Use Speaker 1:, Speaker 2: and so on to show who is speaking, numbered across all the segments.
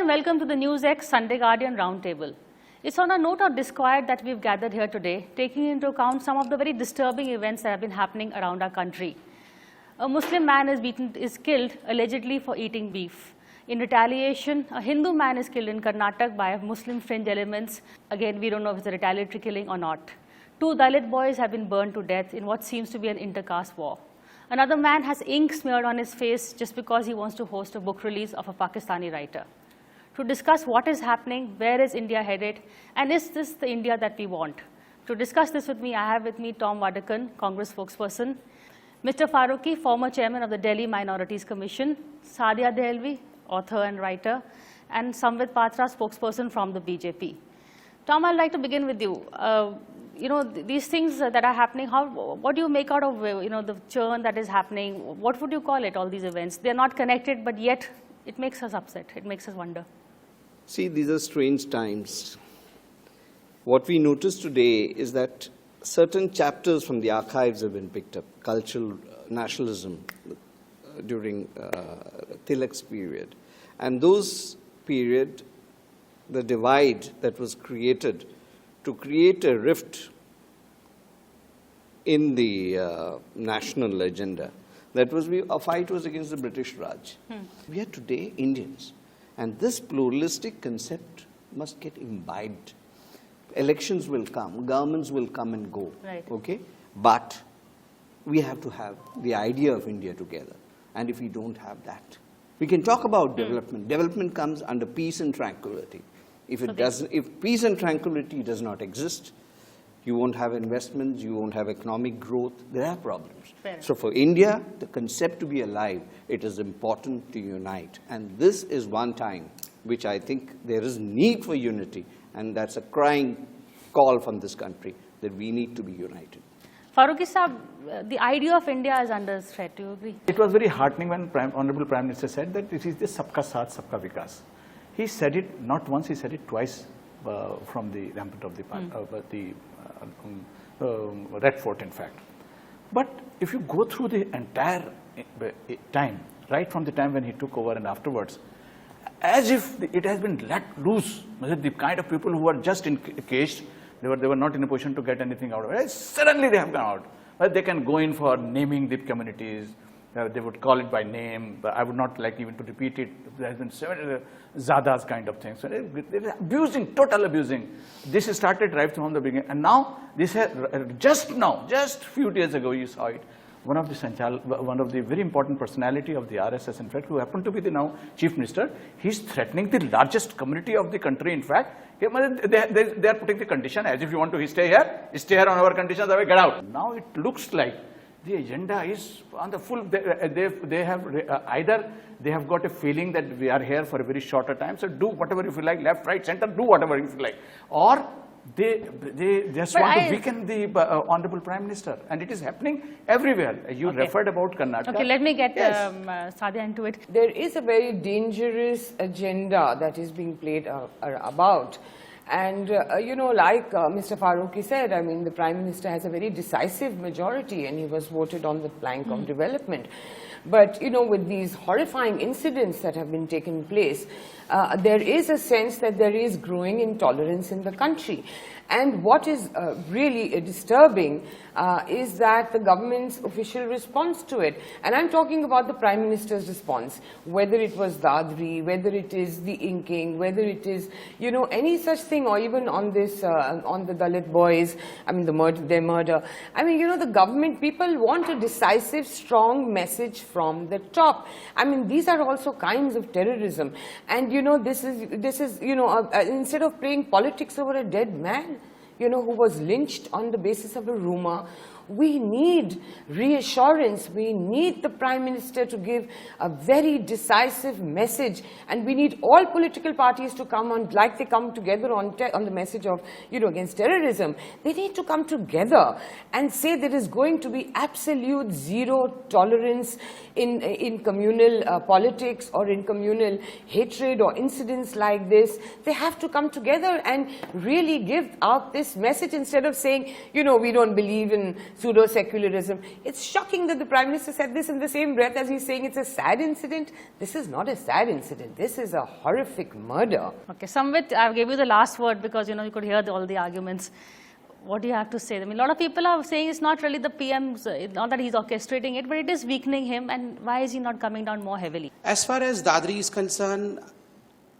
Speaker 1: welcome to the NewsX Sunday Guardian Roundtable. It's on a note of disquiet that we've gathered here today, taking into account some of the very disturbing events that have been happening around our country. A Muslim man is killed allegedly for eating beef. In retaliation, a Hindu man is killed in Karnataka by Muslim fringe elements. Again, we don't know if it's a retaliatory killing or not. 2 Dalit boys have been burned to death in what seems to be an intercaste war. Another man has ink smeared on his face just because he wants to host a book release of a Pakistani writer. To discuss what is happening, where is India headed, and is this the India that we want? To discuss this with me, I have with me Tom Vadakan, Congress spokesperson, Mr. Farooqi, former chairman of the Delhi Minorities Commission, Sadia Dehelvi, author and writer, and Samvit Patra, spokesperson from the BJP. Tom, I'd like to begin with you. These things that are happening, what do you make out of the churn that is happening? What would you call it, all these events? They're not connected, but yet it makes us upset. It makes us wonder.
Speaker 2: See, these are strange times. What we notice today is that certain chapters from the archives have been picked up. Cultural nationalism during Tilak's period. And those period, the divide that was created to create a rift in the national agenda, our fight was against the British Raj. We are today Indians. And this pluralistic concept must get imbibed. Elections will come, governments will come and go,
Speaker 1: right.
Speaker 2: Okay? But we have to have the idea of India together. And if we don't have that, we can talk about development. Development comes under peace and tranquility. If peace and tranquility does not exist, you won't have investments, you won't have economic growth, there are problems. So for India, the concept to be alive, it is important to unite. And this is one time which I think there is need for unity, and that's a crying call from this country that we need to be united.
Speaker 1: Farooqi Saab, the idea of India is under threat. Do you agree?
Speaker 3: It was very heartening when Honorable Prime Minister said that it is the Sabka Saath, Sabka Vikas. He said it not once, he said it twice from the rampart of the Red Fort, in fact. But if you go through the entire time, right from the time when he took over and afterwards, as if it has been let loose, the kind of people who were just encaged, they were not in a position to get anything out of it. Suddenly they have gone out. But they can go in for naming the communities. They would call it by name. But I would not like even to repeat it. There has been several Zadas kind of things. So they're abusing, total abusing. This started right from the beginning. And now, just few days ago, you saw it. One of the very important personality of the RSS, in fact, who happened to be the now Chief Minister, he's threatening the largest community of the country, in fact. They are putting the condition, as if you want to stay here on our conditions, get out. Now it looks like the agenda is on the full, they have got a feeling that we are here for a very shorter time, so do whatever you feel like, left, right, center, do whatever you feel like. Or they just want to weaken the Honorable Prime Minister, and it is happening everywhere. You referred about Karnataka.
Speaker 1: Okay, let me get Sadia into it.
Speaker 4: There is a very dangerous agenda that is being played about. And, like Mr. Farooqi said, I mean, the Prime Minister has a very decisive majority and he was voted on the plank of development. But, with these horrifying incidents that have been taking place, there is a sense that there is growing intolerance in the country. And what is really disturbing is that the government's official response to it, and I'm talking about the Prime Minister's response, whether it was Dadri, whether it is the inking, whether it is, any such thing, or even on this, on the Dalit boys, I mean, their murder. I mean, the government, people want a decisive, strong message from the top. I mean, these are also kinds of terrorism. And, this is instead of playing politics over a dead man, who was lynched on the basis of a rumor, we need reassurance. We need the Prime Minister to give a very decisive message, and we need all political parties to come on, like they come together on the message of, against terrorism. They need to come together and say there is going to be absolute zero tolerance in communal politics or in communal hatred or incidents like this. They have to come together and really give out this message instead of saying, we don't believe in pseudo-secularism. It's shocking that the Prime Minister said this in the same breath as he's saying it's a sad incident. This is not a sad incident. This is a horrific murder.
Speaker 1: Okay, Samvit, I gave you the last word because, you could hear all the arguments. What do you have to say? I mean, a lot of people are saying it's not really the PM's, not that he's orchestrating it, but it is weakening him. And why is he not coming down more heavily?
Speaker 5: As far as Dadri is concerned,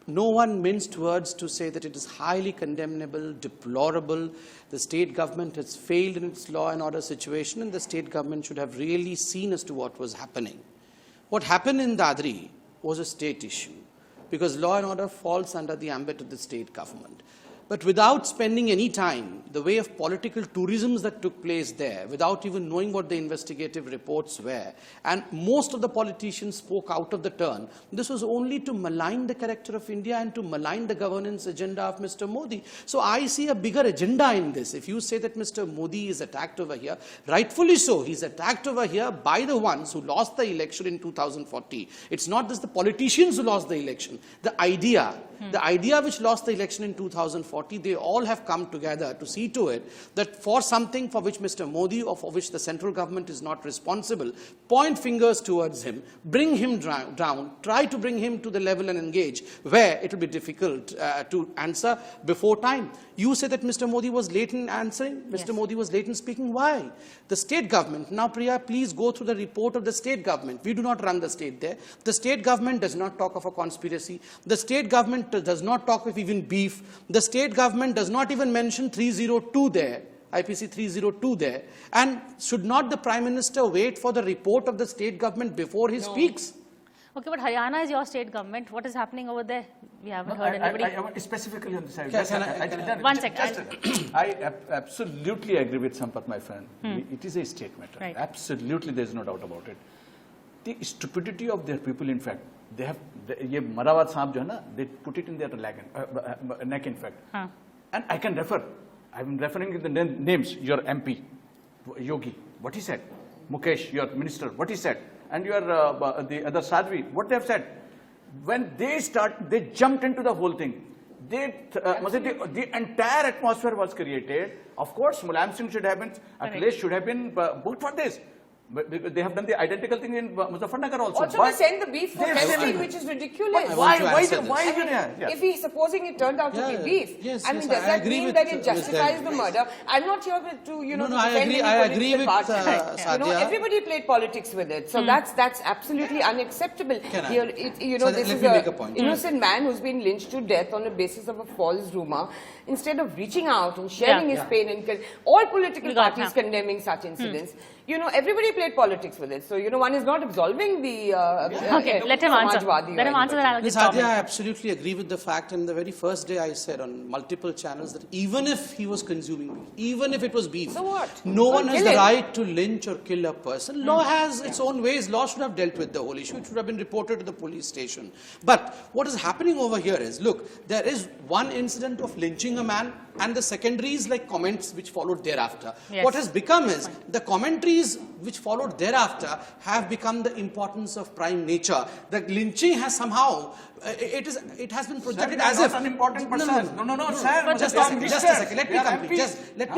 Speaker 5: no one minced words to say that it is highly condemnable, deplorable. The state government has failed in its law and order situation, and the state government should have really seen as to what was happening. What happened in Dadri was a state issue, because law and order falls under the ambit of the state government. But without spending any time, the way of political tourisms that took place there, without even knowing what the investigative reports were, and most of the politicians spoke out of the turn, this was only to malign the character of India and to malign the governance agenda of Mr. Modi. So I see a bigger agenda in this. If you say that Mr. Modi is attacked over here, rightfully so, he's attacked over here by the ones who lost the election in 2014. It's not just the politicians who lost the election. The idea which lost the election in 2014, they all have come together to see to it that for something for which Mr. Modi or for which the central government is not responsible, point fingers towards him, bring him down, try to bring him to the level and engage where it will be difficult to answer before time. You say that Mr. Modi was late in answering, Mr. Modi was late in speaking. Why? The state government, now Priya, please go through the report of the state government. We do not run the state there. The state government does not talk of a conspiracy. The state government does not talk of even beef. The state government does not even mention 302 there, IPC 302 there. And should not the Prime Minister wait for the report of the state government before he speaks?
Speaker 1: Okay, but Haryana is your state government. What is happening over there? We haven't heard anybody.
Speaker 3: I specifically on the side.
Speaker 1: One second.
Speaker 3: I absolutely agree with Sampath, my friend. It is a state matter.
Speaker 1: Right.
Speaker 3: Absolutely, there is no doubt about it. The stupidity of their people, in fact, they have, ye Marawat Saab jo hai na, they put it in their neck, in fact. And I can refer, I'm referring to the names, your MP, Yogi, what he said, Mukesh, your minister, what he said, and your the other Sadhvi, what they have said. When they jumped into the whole thing. The entire atmosphere was created. Of course, Mulayam Singh should have been, Akhilesh should have been booked for this. But they have done the identical thing in Muzaffarnagar also.
Speaker 4: Also, they send the beef for testing, which is ridiculous.
Speaker 3: Why
Speaker 4: if he's supposing it turned out to be beef,
Speaker 5: yes,
Speaker 4: I mean,
Speaker 5: yes,
Speaker 4: does that mean that it justifies the murder? I'm not here to,
Speaker 5: I agree with Sadia.
Speaker 4: Everybody played politics with it, so that's absolutely unacceptable.
Speaker 5: Here,
Speaker 4: this is an innocent man who's been lynched to death on the basis of a false rumor. Instead of reaching out and sharing his pain, and all political parties condemning such incidents, everybody played politics with it. So, one is not absolving the
Speaker 1: okay, let him answer. Let him answer that.
Speaker 5: Ms. Sadia, I absolutely agree with the fact, and the very first day I said on multiple channels that even if he was consuming beef, even if it was beef,
Speaker 4: so what?
Speaker 5: No one has the right to lynch or kill a person. Law has its own ways. Law should have dealt with the whole issue. It should have been reported to the police station. But what is happening over here is, look, there is one incident of lynching a man, and the secondary is like comments which followed thereafter.
Speaker 1: Yes.
Speaker 5: What has become is, the commentaries which followed thereafter have become the importance of prime nature. The lynching has somehow, it has been projected as if...
Speaker 3: an important person. No, sir.
Speaker 5: Just a second, let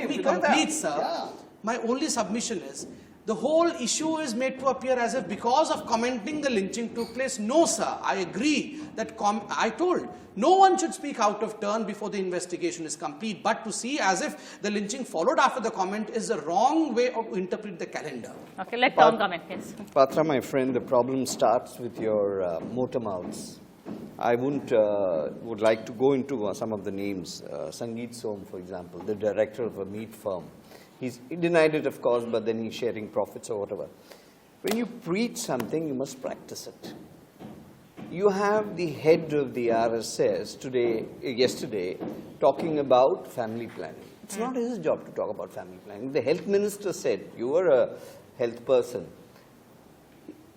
Speaker 5: me complete, sir. My only submission is, the whole issue is made to appear as if because of commenting the lynching took place. No, sir, I agree that I told no one should speak out of turn before the investigation is complete, but to see as if the lynching followed after the comment is the wrong way of interpreting the calendar.
Speaker 1: Okay, let Tom comment, yes.
Speaker 2: Patra, my friend, the problem starts with your motor mouths. I would like to go into some of the names. Sangeet Som, for example, the director of a meat firm. He denied it, of course, but then he's sharing profits or whatever. When you preach something, you must practice it. You have the head of the RSS yesterday, talking about family planning. It's not his job to talk about family planning. The health minister said, you are a health person.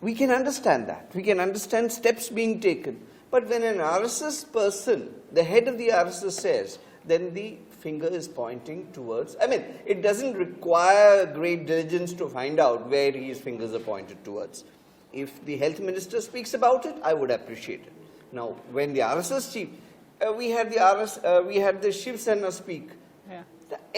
Speaker 2: We can understand that. We can understand steps being taken. But when an RSS person, the head of the RSS says, then the finger is pointing towards, it doesn't require great diligence to find out where his fingers are pointed towards. If the health minister speaks about it, I would appreciate it. Now, when the RSS chief, we had the Shiv Sena speak.
Speaker 1: Yeah.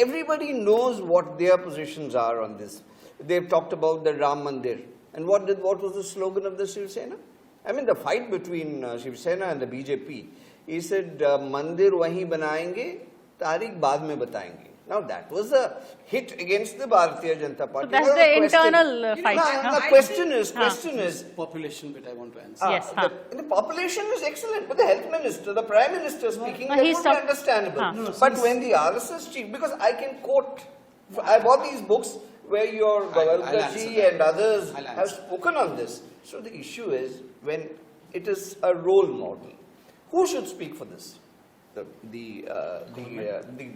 Speaker 2: everybody knows what their positions are on this. They've talked about the Ram Mandir. And what was the slogan of the Shiv Sena? I mean, the fight between Shiv Sena and the BJP. He said, Mandir wahi banayenge, tarikh baad mein batayenge. Now, that was a hit against the Bharatiya Janata Party.
Speaker 1: So that's the internal fight.
Speaker 2: The question is,
Speaker 5: Population bit I want to answer.
Speaker 1: Yes.
Speaker 2: the population is excellent, but the health minister, the prime minister speaking, that
Speaker 1: he's
Speaker 2: would be understandable. But when the RSS chief, because I can quote, I bought these books where your Gavalkar and others have spoken on this. So the issue is, when it is a role model, who should speak for this? The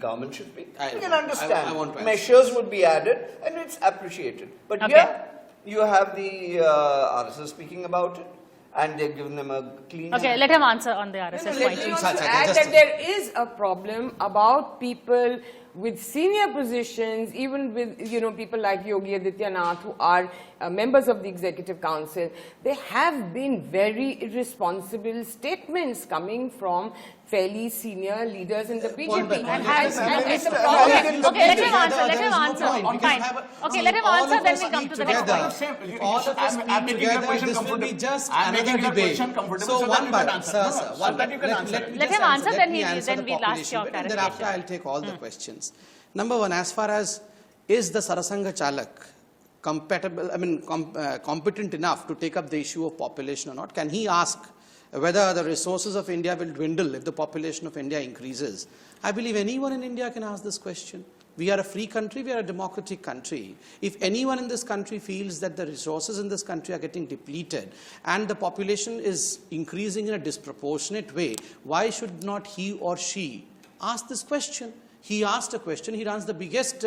Speaker 2: government should speak. You can understand.
Speaker 5: I want to
Speaker 2: measures would be added, and it's appreciated. But here, you have the RSS speaking about it, and they've given them a clean.
Speaker 1: Okay, let him answer on the RSS
Speaker 4: Let
Speaker 1: point.
Speaker 4: me also add that there is a problem about people with senior positions, even with people like Yogi Adityanath, who are members of the Executive Council. There have been very irresponsible statements coming from fairly senior leaders in the BJP.
Speaker 1: Okay, let him answer. Fine. Okay, let him answer, then we come to the next point.
Speaker 6: All of us speak together, this will be just another debate. So one by one, sir,
Speaker 1: Let him answer, then we'll ask your
Speaker 5: clarification. And thereafter I'll take all the questions. Number one, as far as is the Sarasanga Chalak competent enough to take up the issue of population or not? Can he ask whether the resources of India will dwindle if the population of India increases? I believe anyone in India can ask this question. We are a free country, we are a democratic country. If anyone in this country feels that the resources in this country are getting depleted and the population is increasing in a disproportionate way, why should not he or she ask this question? He asked a question. He runs the biggest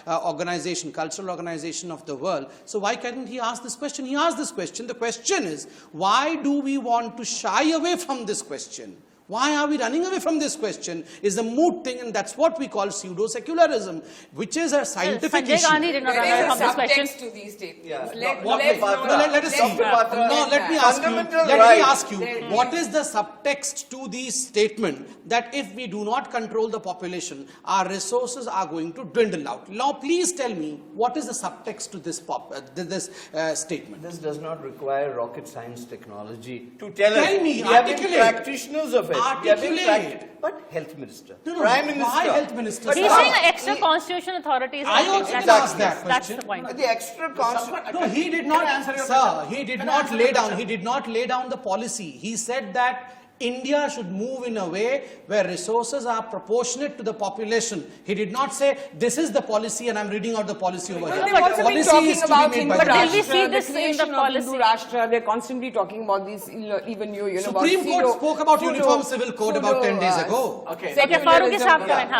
Speaker 5: organization, cultural organization of the world. So why can't he ask this question? He asked this question. The question is, why do we want to shy away from this question? Why are we running away from this question is the moot thing, and that's what we call pseudo-secularism, which is a scientific issue.
Speaker 1: Sanjay Gandhi did not run away from this question.
Speaker 4: To these statements.
Speaker 2: Yeah.
Speaker 5: Let me ask you, what is the subtext to this statement that if we do not control the population, our resources are going to dwindle out? Now, please tell me, what is the subtext to this statement?
Speaker 2: This does not require rocket science technology to tell us.
Speaker 5: Tell me,
Speaker 2: we have been
Speaker 5: articulate.
Speaker 2: practitioners of it.
Speaker 5: Articulate.
Speaker 2: But health minister,
Speaker 5: No,
Speaker 2: prime minister.
Speaker 5: why health minister?
Speaker 1: He's saying an extra constitutional authority is
Speaker 5: I also can ask that
Speaker 1: That's
Speaker 5: question.
Speaker 1: the point.
Speaker 2: The extra constitution.
Speaker 5: No, he did not answer your question. He did not lay down. He did not lay down the policy. He said that India should move in a way where resources are proportionate to the population. He did not say this is the policy and I'm reading out the policy over here.
Speaker 4: They've also been talking about Hindu
Speaker 1: But will we
Speaker 4: Rashtra,
Speaker 1: see this
Speaker 4: the
Speaker 1: in the
Speaker 4: creation of
Speaker 1: policy?
Speaker 4: Hindu Rashtra. They're constantly talking about these, even you know,
Speaker 5: Supreme
Speaker 4: about
Speaker 5: Court
Speaker 4: pseudo-
Speaker 5: spoke about
Speaker 4: pseudo-
Speaker 5: Uniform Civil Code about 10 days ago.
Speaker 1: Okay, Farooqi Saab comment,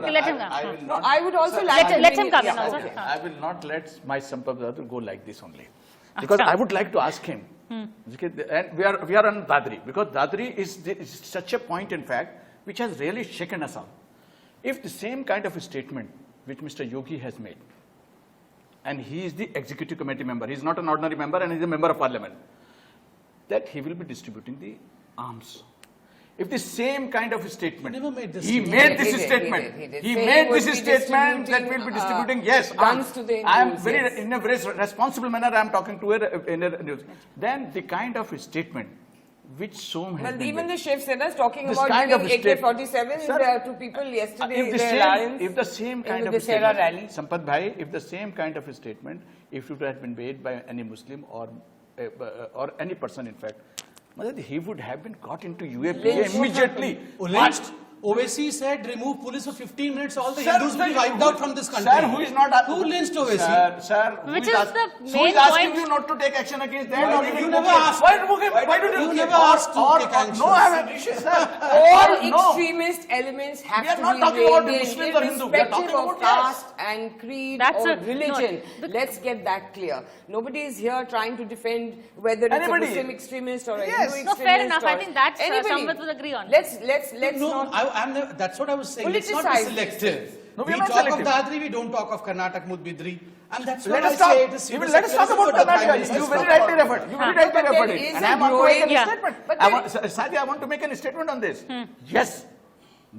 Speaker 3: Okay,
Speaker 1: let him go.
Speaker 3: I will
Speaker 4: No,
Speaker 3: not.
Speaker 4: I would also like to
Speaker 1: let
Speaker 4: bring
Speaker 1: him
Speaker 4: it-
Speaker 1: come in
Speaker 4: yeah.
Speaker 1: also.
Speaker 3: Okay, I will not let my Sampath go like this only. Because I would like to ask him, and we are on Dadri, because Dadri is such a point, in fact, which has really shaken us all. If the same kind of a statement which Mr. Yogi has made, and he is the executive committee member, he is not an ordinary member and he is a member of parliament, that he will be distributing the arms. If the same kind of a statement,
Speaker 5: never made this
Speaker 3: he
Speaker 5: statement.
Speaker 3: made this
Speaker 4: He did,
Speaker 3: statement,
Speaker 4: he did.
Speaker 3: he
Speaker 4: Say
Speaker 3: made
Speaker 4: he would
Speaker 3: this
Speaker 4: be
Speaker 3: statement that
Speaker 4: distributing,
Speaker 3: we will be distributing, yes,
Speaker 4: guns to the
Speaker 3: I am
Speaker 4: Hindus,
Speaker 3: very,
Speaker 4: yes.
Speaker 3: in a very responsible manner, I am talking to her in a news. Then the kind of a statement which Som has
Speaker 4: Well,
Speaker 3: been
Speaker 4: even
Speaker 3: made.
Speaker 4: the Shiv Sena is talking
Speaker 3: This
Speaker 4: about
Speaker 3: kind of
Speaker 4: giving
Speaker 3: state-
Speaker 4: AK-47
Speaker 3: Sir,
Speaker 4: to people yesterday
Speaker 3: if
Speaker 4: in
Speaker 3: the
Speaker 4: the
Speaker 3: same,
Speaker 4: alliance.
Speaker 3: if the same kind
Speaker 4: in
Speaker 3: of
Speaker 4: the
Speaker 3: a
Speaker 4: Sera
Speaker 3: statement,
Speaker 4: rally.
Speaker 3: Sampath Bhai, if the same kind of a statement, if it had been made by any Muslim or any person, in fact, he would have been got into UAPA immediately.
Speaker 5: Lynched. Owaisi said remove police for 15 minutes, all the
Speaker 3: Sir,
Speaker 5: Hindus will be
Speaker 3: sir,
Speaker 5: wiped out from this country.
Speaker 3: Sir, who is not...
Speaker 5: Who lynched Owaisi?
Speaker 3: Sir,
Speaker 1: Which is the
Speaker 3: who
Speaker 1: main
Speaker 3: is asking
Speaker 1: point-
Speaker 3: you not to take action against them?
Speaker 5: Why
Speaker 3: Or
Speaker 5: did
Speaker 3: even
Speaker 5: you never
Speaker 3: okay.
Speaker 5: ask?
Speaker 3: Why did
Speaker 5: You
Speaker 3: you
Speaker 5: never asked to take action.
Speaker 3: No, I haven't. Sir,
Speaker 4: All
Speaker 3: no.
Speaker 4: extremist elements have
Speaker 3: We are
Speaker 4: to
Speaker 3: not
Speaker 4: be
Speaker 3: talking about
Speaker 4: weighed in,
Speaker 3: Muslims or Hindu. We are talking
Speaker 4: irrespective of
Speaker 3: about yes.
Speaker 4: caste and creed
Speaker 1: That's
Speaker 4: or
Speaker 1: a-
Speaker 4: religion.
Speaker 1: no,
Speaker 4: Let's get that clear. Nobody is here trying to defend whether it's
Speaker 3: Anybody.
Speaker 4: a Muslim extremist or a
Speaker 3: Yes.
Speaker 4: Hindu extremist.
Speaker 1: No, fair enough. I
Speaker 4: or
Speaker 1: think that's,
Speaker 4: anybody.
Speaker 1: Sampath would agree on.
Speaker 4: Let's
Speaker 5: No,
Speaker 4: not.
Speaker 5: that's what I was saying. Let's not be
Speaker 4: Politicize
Speaker 5: selective.
Speaker 3: No, we
Speaker 5: we
Speaker 3: are not
Speaker 5: talk
Speaker 3: selective.
Speaker 5: of Dadri, we don't talk of Karnataka Mudbidri. And that's
Speaker 3: Let
Speaker 5: what
Speaker 3: us
Speaker 5: I
Speaker 3: talk.
Speaker 5: say. It is
Speaker 3: Even let us talk
Speaker 5: secularism
Speaker 3: about
Speaker 5: for the Prime
Speaker 3: Karnataka.
Speaker 5: Minister's
Speaker 3: You very
Speaker 5: talk
Speaker 3: rightly
Speaker 5: about.
Speaker 3: referred. You
Speaker 1: Huh.
Speaker 3: very rightly
Speaker 4: But
Speaker 3: referred
Speaker 4: there
Speaker 3: it.
Speaker 4: is
Speaker 3: And
Speaker 4: a
Speaker 3: I want to make
Speaker 4: growing-
Speaker 3: a
Speaker 1: Yeah.
Speaker 3: statement.
Speaker 4: But
Speaker 3: I
Speaker 4: there-
Speaker 3: want, Sadi, I want to make a statement on this. Yes,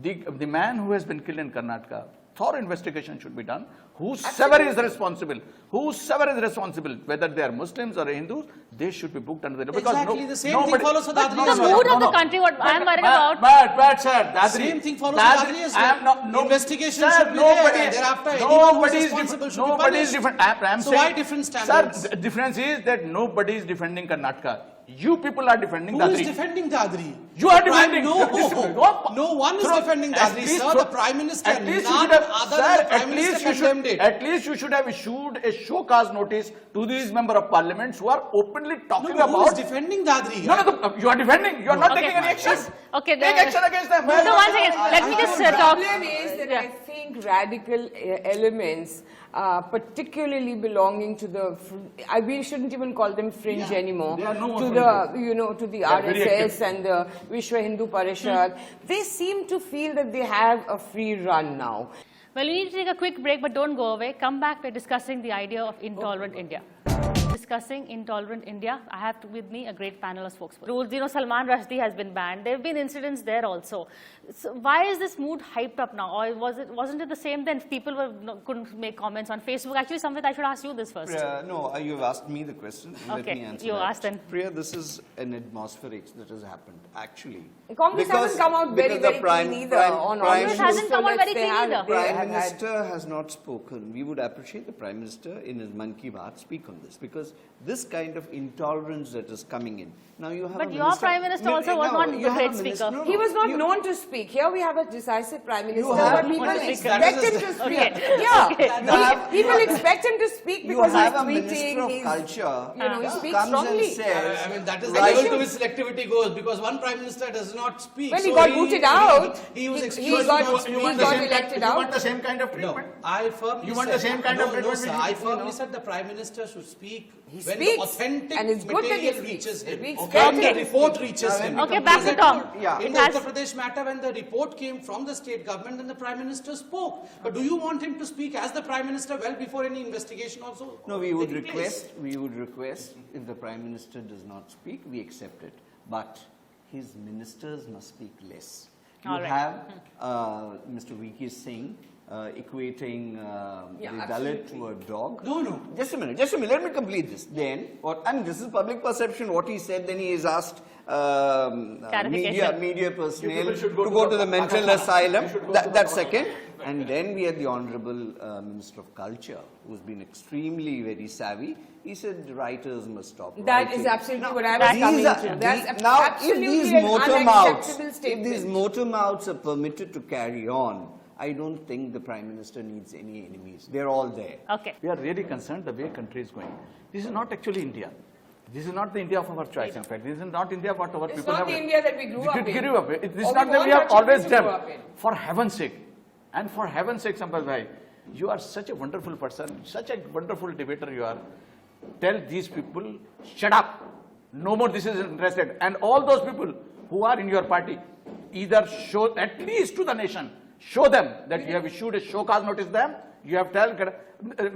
Speaker 3: The man who has been killed in Karnataka, thorough investigation should be done. Whosoever is responsible, whether they are Muslims or Hindus, they should be booked under the law.
Speaker 5: Exactly, the same thing follows for Dadri
Speaker 1: The
Speaker 5: as well.
Speaker 1: mood of the country, what I am worried about.
Speaker 3: But sir, Dadri,
Speaker 5: Same thing follows for Dadri as well. Investigation
Speaker 3: sir,
Speaker 5: should be there, and thereafter anyone who is responsible should be
Speaker 3: nobody is
Speaker 5: punished.
Speaker 3: different. I'm
Speaker 5: So
Speaker 3: saying,
Speaker 5: why different standards?
Speaker 3: Sir, the difference is that nobody is defending Karnataka. You people are defending
Speaker 5: Who
Speaker 3: Dadri.
Speaker 5: is defending Dadri?
Speaker 3: You are
Speaker 5: The Prime-
Speaker 3: defending.
Speaker 5: No one is defending Dadri, sir. The Prime Minister,
Speaker 3: At least you
Speaker 5: none
Speaker 3: should have,
Speaker 5: other
Speaker 3: sir,
Speaker 5: than the
Speaker 3: at
Speaker 5: Prime
Speaker 3: least
Speaker 5: Minister
Speaker 3: you
Speaker 5: condemned
Speaker 3: should,
Speaker 5: it.
Speaker 3: at least you should have issued a show cause notice to these member of parliaments who are openly talking
Speaker 5: No, who is
Speaker 3: about.
Speaker 5: defending Dadri?
Speaker 3: No, you are defending. You are not
Speaker 1: Okay.
Speaker 3: taking any action.
Speaker 1: Yes. Okay,
Speaker 3: Take action against them.
Speaker 1: No, one second. Let me just
Speaker 4: The
Speaker 1: talk.
Speaker 4: problem is that
Speaker 1: Yeah.
Speaker 4: I think radical elements, particularly belonging to the, we shouldn't even call them fringe anymore,
Speaker 3: they are no more
Speaker 4: to
Speaker 3: fringe.
Speaker 4: to the
Speaker 3: are very
Speaker 4: RSS and the Vishwa Hindu Parishad. They seem to feel that they have a free run now.
Speaker 1: Well, we need to take a quick break, but don't go away. Come back. We're discussing the idea of intolerant India. Discussing intolerant India, I have with me a great panel of spokespersons. Salman Rushdie has been banned. There have been incidents there also. So why is this mood hyped up now? Or wasn't it the same then? People couldn't make comments on Facebook. Actually, Samvit, I should ask you this first.
Speaker 2: No, you've asked me the question. Let
Speaker 1: Okay,
Speaker 2: me answer
Speaker 1: you
Speaker 2: that.
Speaker 1: asked then.
Speaker 2: Priya, this is an atmospheric that has happened, actually.
Speaker 4: Congress hasn't come out very, very clean either on all
Speaker 1: Congress hasn't come out very clean either.
Speaker 2: Prime Minister has not spoken. We would appreciate the Prime Minister in his Man Ki Baat speak on this, because this kind of intolerance that is coming in. Now you have
Speaker 1: But
Speaker 2: a
Speaker 1: your
Speaker 2: minister,
Speaker 1: Prime Minister also was not
Speaker 2: you
Speaker 1: the
Speaker 2: have
Speaker 1: great
Speaker 2: a minister-
Speaker 1: speaker.
Speaker 2: no,
Speaker 4: He was not
Speaker 2: you-
Speaker 4: known to speak. Here we have a decisive Prime Minister.
Speaker 2: have-
Speaker 4: People
Speaker 1: Want to speak.
Speaker 4: expect him to speak.
Speaker 1: Okay.
Speaker 4: Yeah,
Speaker 1: Okay.
Speaker 4: people expect him to speak
Speaker 2: You
Speaker 4: because he's
Speaker 2: have a
Speaker 4: tweeting.
Speaker 2: Minister of
Speaker 4: He's,
Speaker 2: Culture
Speaker 4: he
Speaker 2: who
Speaker 4: speaks
Speaker 2: comes
Speaker 4: strongly.
Speaker 2: and says,
Speaker 5: I mean, that is
Speaker 2: right-
Speaker 5: the level to which selectivity goes, because one Prime Minister does not speak.
Speaker 4: When he
Speaker 5: So
Speaker 4: got booted out,
Speaker 5: he was
Speaker 4: he
Speaker 5: excused.
Speaker 4: got-
Speaker 3: You
Speaker 4: he
Speaker 3: want
Speaker 4: got
Speaker 3: the same
Speaker 4: elected
Speaker 3: you
Speaker 4: out.
Speaker 3: want the same kind of
Speaker 5: No,
Speaker 3: treatment?
Speaker 5: I firmly
Speaker 3: You want
Speaker 5: said,
Speaker 3: the same kind of
Speaker 5: no,
Speaker 3: treatment
Speaker 5: sir,
Speaker 3: which
Speaker 5: I
Speaker 3: you
Speaker 5: firmly
Speaker 3: know?
Speaker 5: said the Prime Minister should speak when the
Speaker 4: speaks,
Speaker 5: authentic
Speaker 4: and it's good that he
Speaker 5: material
Speaker 4: speaks.
Speaker 5: reaches him.
Speaker 4: We
Speaker 5: When
Speaker 4: expect
Speaker 5: the
Speaker 4: him to
Speaker 5: report
Speaker 4: speak.
Speaker 5: reaches him.
Speaker 1: Okay, back to Tom.
Speaker 2: Yeah.
Speaker 5: In
Speaker 1: It
Speaker 5: the
Speaker 1: has-
Speaker 5: Uttar Pradesh matter, when the report came from the state government, then the Prime Minister spoke. But do you want him to speak as the Prime Minister well before any investigation also?
Speaker 2: No, we would
Speaker 5: taking place?
Speaker 2: request if the Prime Minister does not speak, we accept it. But his ministers must speak less. You
Speaker 1: All right.
Speaker 2: have Mr. V.K. Singh equating the Dalit to a dog.
Speaker 5: No.
Speaker 2: Just a minute, let me complete this. Then, this is public perception, what he said, then he is asked
Speaker 1: Clarification.
Speaker 2: media personnel
Speaker 3: people should
Speaker 2: to
Speaker 3: go
Speaker 2: go
Speaker 3: to
Speaker 2: to the
Speaker 3: the
Speaker 2: mental
Speaker 3: Pakistan.
Speaker 2: asylum.
Speaker 3: They should go to
Speaker 2: That's
Speaker 3: the
Speaker 2: second. And then we had the Honorable Minister of Culture, who's been extremely very savvy. He said writers must stop
Speaker 4: That
Speaker 2: writing.
Speaker 4: is absolutely
Speaker 2: Now,
Speaker 4: what I was
Speaker 2: these
Speaker 4: coming
Speaker 2: are-
Speaker 4: to. That's
Speaker 2: now, if
Speaker 4: absolutely
Speaker 2: these
Speaker 4: an
Speaker 2: motor mouths,
Speaker 4: unacceptable
Speaker 2: if
Speaker 4: statement.
Speaker 2: these motor mouths are permitted to carry on, I don't think the Prime Minister needs any enemies. They're all there.
Speaker 1: Okay.
Speaker 3: We are really concerned the way country is going. This is not actually India. This is not the India of our choice, in fact. This is not India what our
Speaker 4: It's
Speaker 3: people
Speaker 4: not
Speaker 3: have.
Speaker 4: the India that we grew up in.
Speaker 3: This is
Speaker 4: Or
Speaker 3: not
Speaker 4: we
Speaker 3: that we
Speaker 4: want
Speaker 3: have
Speaker 4: our
Speaker 3: always
Speaker 4: children to grow up
Speaker 3: dreamt.
Speaker 4: in.
Speaker 3: For heaven's sake. And for heaven's sake, Sampath Bhai, you are such a wonderful person, such a wonderful debater you are. Tell these people, shut up. No more this is interested. And all those people who are in your party, either show, at least to the nation, show them that you have issued a show cause notice them. You have told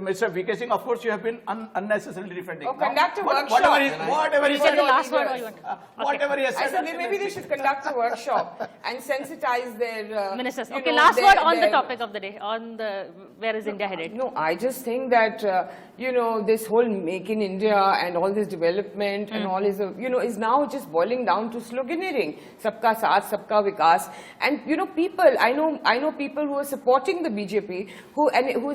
Speaker 3: Mr. V.K. Singh, of course, you have been unnecessarily defending.
Speaker 4: Oh, conduct a workshop.
Speaker 3: Whatever he
Speaker 1: You said the
Speaker 3: said,
Speaker 1: last word or you want?
Speaker 3: whatever he has
Speaker 4: I
Speaker 3: said.
Speaker 4: said maybe they should conduct a workshop and sensitize their
Speaker 1: Ministers.
Speaker 4: you
Speaker 1: Okay,
Speaker 4: know,
Speaker 1: last
Speaker 4: their-
Speaker 1: word on the
Speaker 4: their-
Speaker 1: topic of the day, on the where is India headed?
Speaker 4: No, I just think that, this whole make in India and all this development and all is, is now just boiling down to sloganeering. Sabka saath, sabka vikas. And, people, I know people who are supporting the BJP,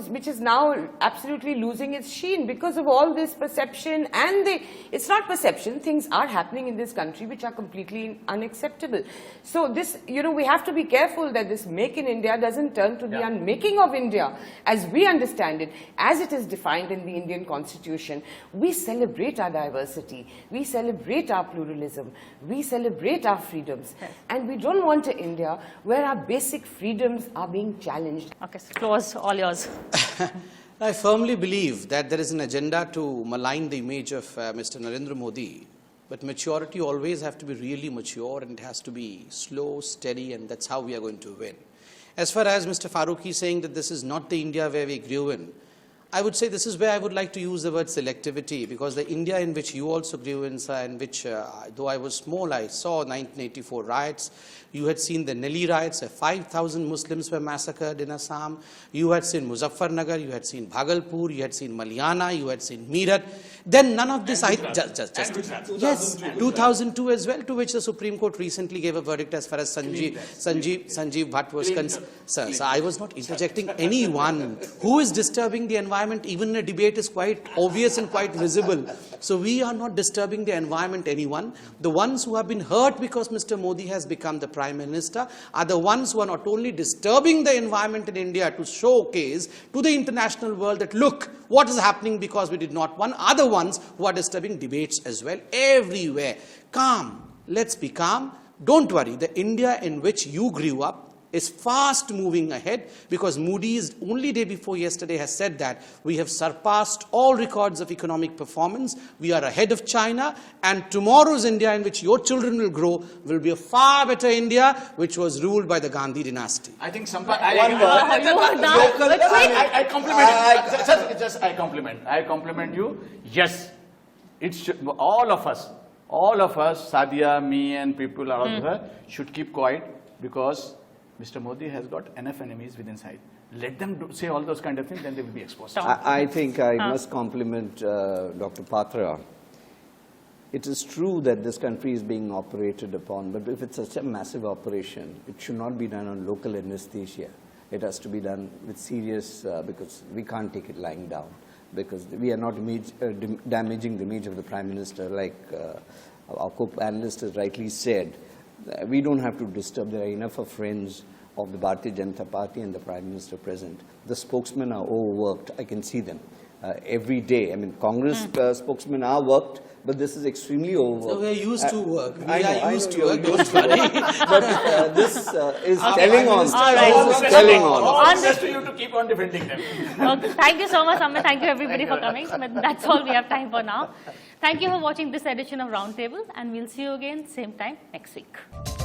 Speaker 4: which is now absolutely losing its sheen because of all this perception and it's not perception, things are happening in this country which are completely unacceptable. So this, we have to be careful that this make in India doesn't turn to the unmaking of India as we understand it, as it is defined in the Indian Constitution. We celebrate our diversity, we celebrate our pluralism, we celebrate our freedoms, and we don't want an India where our basic freedoms are being challenged.
Speaker 1: Okay, so close, all yours.
Speaker 5: I firmly believe that there is an agenda to malign the image of Mr. Narendra Modi. But maturity always have to be really mature, and it has to be slow, steady, and that's how we are going to win. As far as Mr. Farooqi saying that this is not the India where we grew in, I would say this is where I would like to use the word selectivity, because the India in which you also grew in, sir, and which, though I was small, I saw 1984 riots. You had seen the Nelly riots, 5,000 Muslims were massacred in Assam. You had seen Muzaffarnagar, you had seen Bhagalpur, you had seen Maliana, you had seen Meerut. Then none of this, yes, 2002 as well, to which the Supreme Court recently gave a verdict as far as Sanjeev Bhatt was concerned. Sir, I was not interjecting anyone. Who is disturbing the environment? Even in a debate is quite obvious and quite visible. So we are not disturbing the environment, anyone. The ones who have been hurt because Mr. Modi has become the Prime Minister are the ones who are not only disturbing the environment in India to showcase to the international world that look what is happening because we did not win, are the ones who are disturbing debates as well everywhere. Calm. Let's be calm. Don't worry. The India in which you grew up is fast moving ahead, because Moody's only day before yesterday has said that we have surpassed all records of economic performance. We are ahead of China, and tomorrow's India in which your children will grow will be a far better India, which was ruled by the Gandhi dynasty.
Speaker 3: I think I compliment you. Yes, it should, all of us, Sadia, me and people out there should keep quiet, because Mr. Modi has got enough enemies within sight. Let them say all those kind of things, then they will be exposed.
Speaker 2: I think I must compliment Dr. Patra. It is true that this country is being operated upon, but if it's such a massive operation, it should not be done on local anesthesia. It has to be done with serious, because we can't take it lying down, because we are not damaging the image of the Prime Minister, like our co-panelist has rightly said. We don't have to disturb. There are enough of friends of the Bharatiya Janata Party and the Prime Minister present. The spokesmen are overworked. I can see them every day. I mean, Congress spokesmen are worked, but this is extremely overworked.
Speaker 5: So we're used to work. We
Speaker 2: I
Speaker 5: are used to
Speaker 2: know
Speaker 5: work. Don't worry.
Speaker 2: But this is telling on. This is telling on.
Speaker 3: All best to you to keep on defending them.
Speaker 1: Okay. Thank you so much, Amit. Thank you everybody for coming. But that's all we have time for now. Thank you for watching this edition of Roundtable, and we'll see you again same time next week.